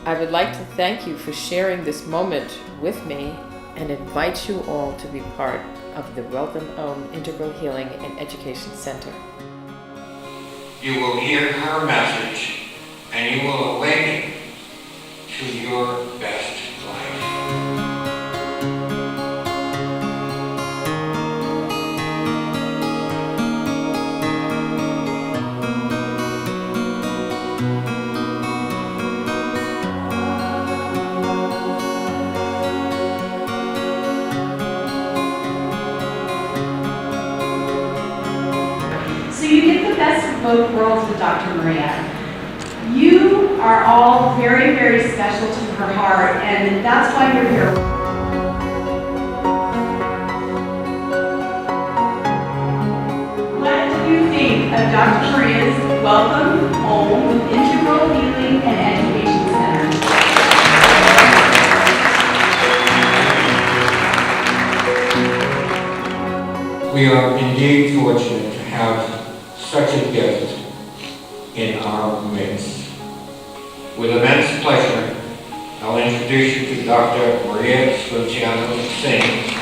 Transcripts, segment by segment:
I would like to thank you for sharing this moment with me and invite you all to be part of the WellCome Integral Healing and Education Center. You will hear her message and you will awaken to your best life. So you get the best of both worlds with Dr. Maria. You are all very, very special to her heart, and that's why you're here. What do you think of Dr. Maria's WellCome Home Integral Healing and Education Center? We are indeed fortunate to have such a gift in our midst. With immense pleasure, I'll introduce you to Dr. Maria Scunziano-Singh.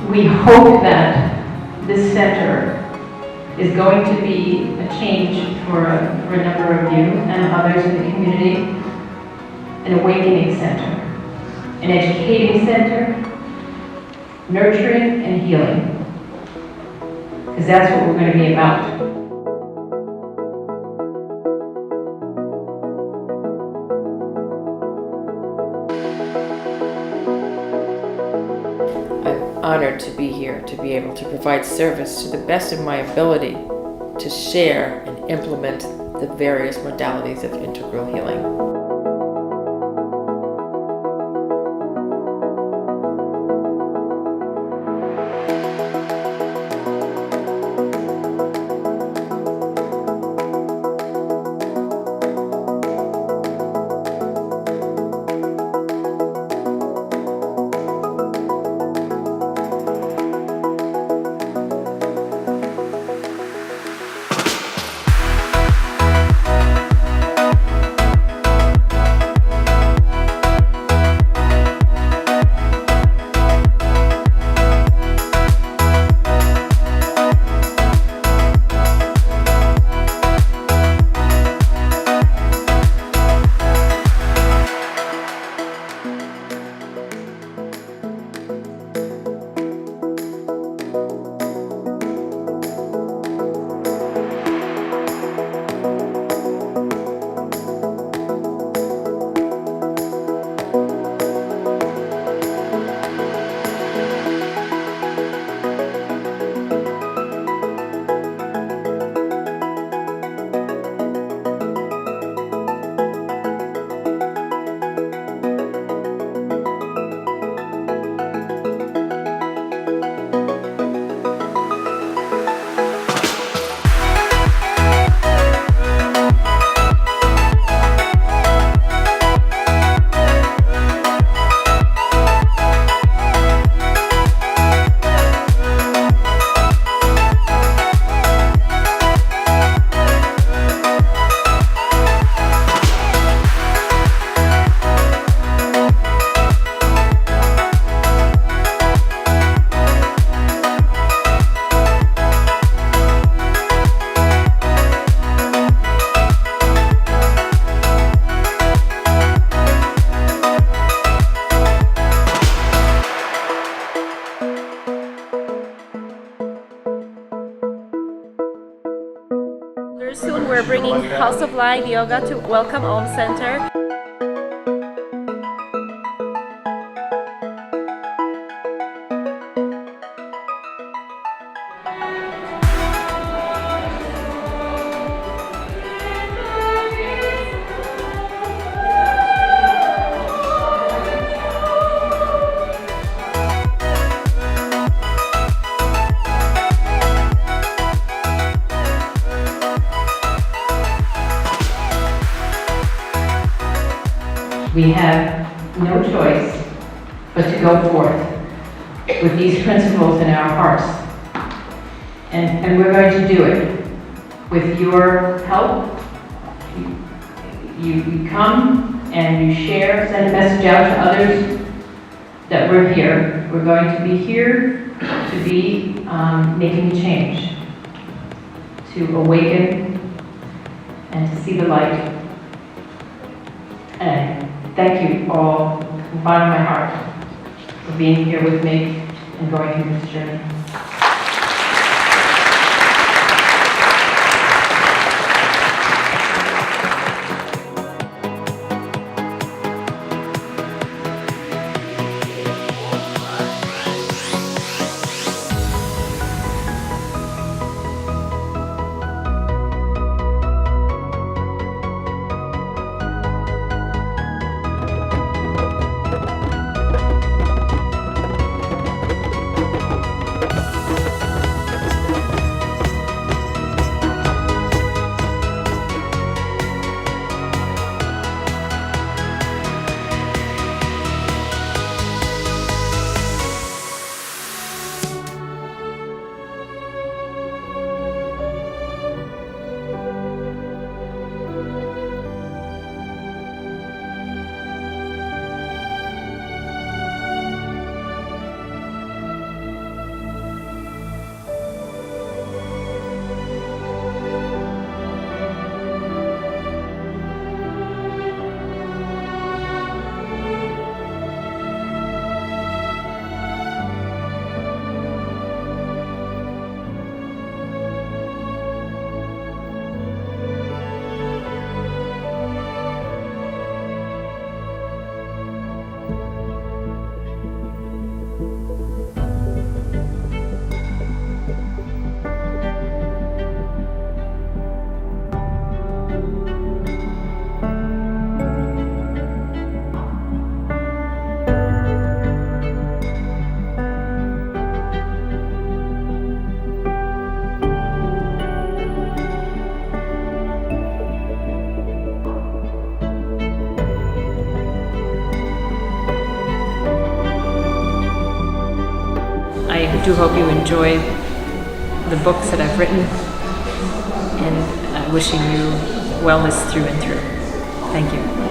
We hope that this center is going to be a change for a number of you and others in the community, an awakening center, an educating center, nurturing and healing, because that's what we're going to be about. Honored to be here, to be able to provide service to the best of my ability to share and implement the various modalities of integral healing. Soon we're bringing House of Light Yoga to WellCome Home Center. We have no choice but to go forth with these principles in our hearts. And we're going to do it with your help. You come and you share, send a message out to others that we're here. We're going to be here to be making a change, to awaken and to see the light. And thank you all from the bottom of my heart for being here with me and going through this journey. I do hope you enjoy the books that I've written, and wishing you wellness through and through. Thank you.